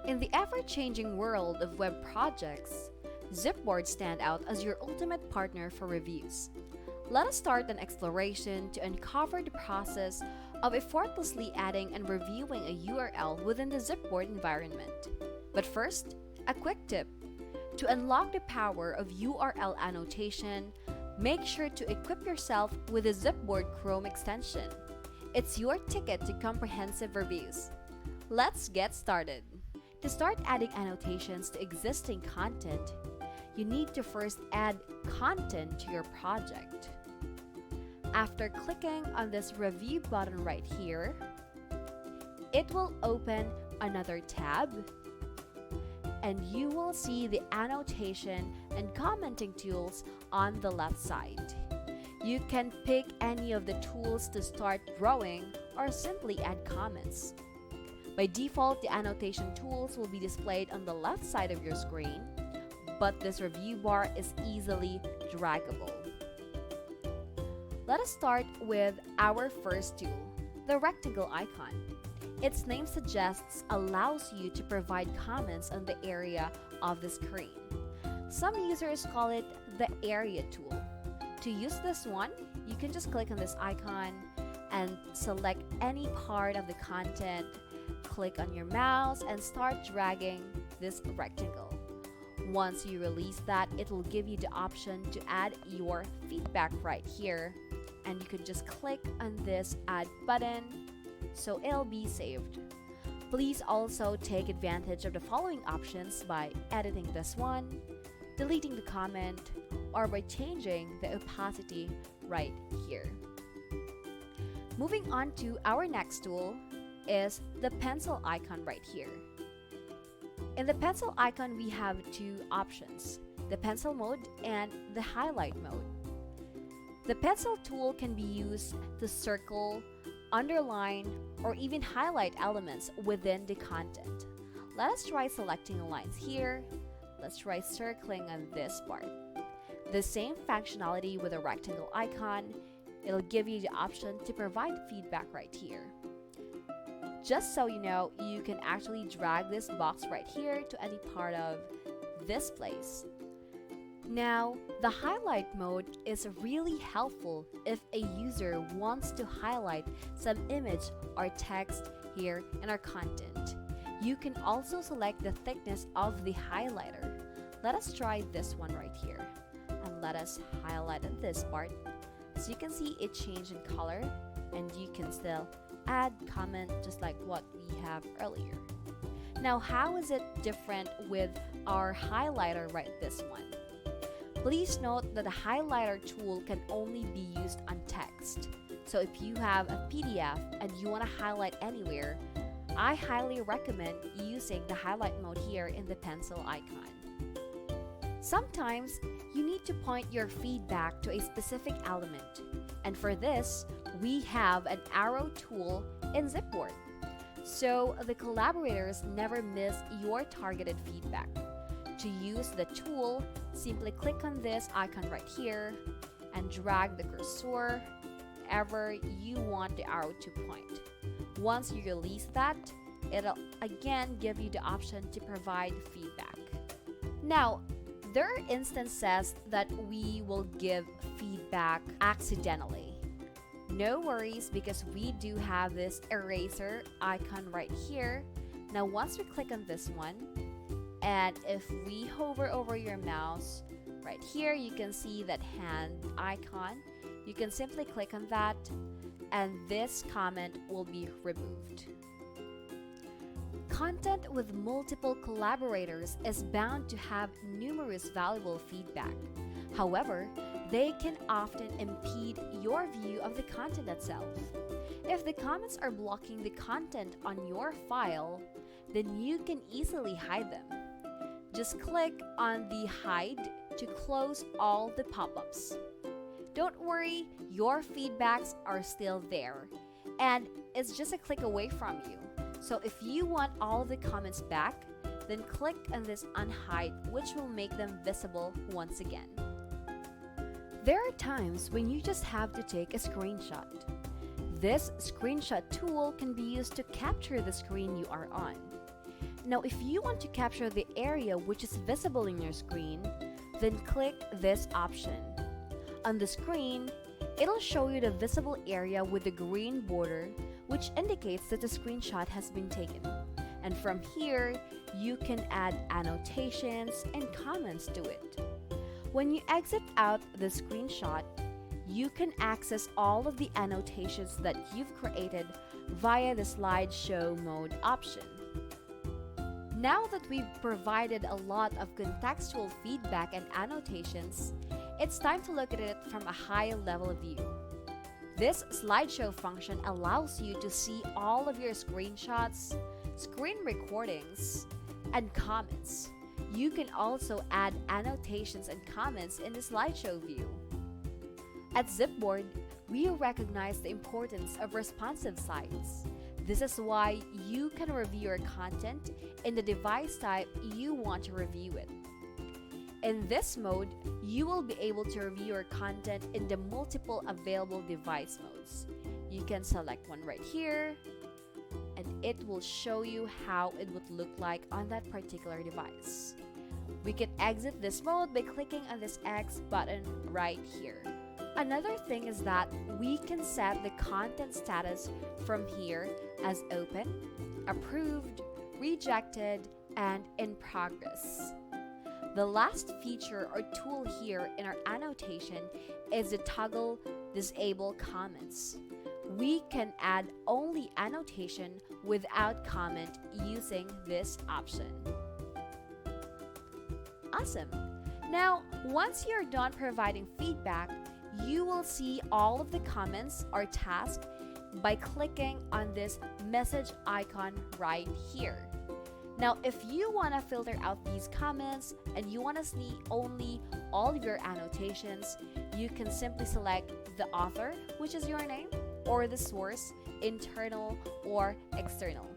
In the ever-changing world of web projects, zipBoard stand out as your ultimate partner for reviews. Let us start an exploration to uncover the process of effortlessly adding and reviewing a URL within the zipBoard environment. But first, a quick tip. To unlock the power of URL annotation, make sure to equip yourself with the zipBoard Chrome extension. It's your ticket to comprehensive reviews. Let's get started. To start adding annotations to existing content, you need to first add content to your project. After clicking on this review button right here, it will open another tab, and you will see the annotation and commenting tools on the left side. You can pick any of the tools to start drawing or simply add comments. By default, the annotation tools will be displayed on the left side of your screen, but this review bar is easily draggable. Let us start with our first tool, the rectangle icon. Its name suggests allows you to provide comments on the area of the screen. Some users call it the area tool. To use this one, you can just click on this icon and select any part of the content. Click on your mouse and start dragging this rectangle. Once you release that, it will give you the option to add your feedback right here, and you can just click on this add button so it'll be saved. Please also take advantage of the following options by editing this one, deleting the comment, or by changing the opacity right here. Moving on to our next tool is the pencil icon right here. In the pencil icon, we have two options, the pencil mode and the highlight mode. The pencil tool can be used to circle, underline, or even highlight elements within the content. Let us try selecting lines here. Let's try circling on this part. The same functionality with the rectangle icon. It'll give you the option to provide feedback right here. Just so you know, you can actually drag this box right here to any part of this place. Now, the highlight mode is really helpful if a user wants to highlight some image or text here in our content. You can also select the thickness of the highlighter. Let us try this one right here, and let us highlight on this part. So you can see it changed in color, and you can still add comment just like what we have earlier. Now, how is it different with our highlighter right this one? Please note that the highlighter tool can only be used on text. So if you have a PDF and you want to highlight anywhere, I highly recommend using the highlight mode here in the pencil icon. Sometimes you need to point your feedback to a specific element, and for this, we have an arrow tool in zipBoard, so the collaborators never miss your targeted feedback. To use the tool, simply click on this icon right here and drag the cursor wherever you want the arrow to point. Once you release that, it'll again give you the option to provide feedback. Now, there are instances that we will give feedback accidentally. No worries, because we do have this eraser icon right here. Now, once we click on this one, and if we hover over your mouse right here, you can see that hand icon. You can simply click on that, and this comment will be removed. Content with multiple collaborators is bound to have numerous valuable feedback. However, they can often impede your view of the content itself. If the comments are blocking the content on your file, then you can easily hide them. Just click on the hide to close all the pop-ups. Don't worry, your feedbacks are still there, and it's just a click away from you. So if you want all the comments back, then click on this unhide, which will make them visible once again. There are times when you just have to take a screenshot. This screenshot tool can be used to capture the screen you are on. Now, if you want to capture the area which is visible in your screen, then click this option. On the screen, it'll show you the visible area with the green border, which indicates that the screenshot has been taken. And from here, you can add annotations and comments to it. When you exit out the screenshot, you can access all of the annotations that you've created via the slideshow mode option. Now that we've provided a lot of contextual feedback and annotations, it's time to look at it from a higher level view. This slideshow function allows you to see all of your screenshots, screen recordings, and comments. You can also add annotations and comments in the slideshow view. At zipBoard, we recognize the importance of responsive sites. This is why you can review your content in the device type you want to review it. In this mode, you will be able to review your content in the multiple available device modes. You can select one right here, and it will show you how it would look like on that particular device. We can exit this mode by clicking on this X button right here. Another thing is that we can set the content status from here as open, approved, rejected, and in progress. The last feature or tool here in our annotation is the toggle disable comments. We can add only annotation without comment using this option. Awesome! Now, once you're done providing feedback, you will see all of the comments or tasks by clicking on this message icon right here. Now, if you want to filter out these comments and you want to see only all of your annotations, you can simply select the author, which is your name, or the source, internal or external.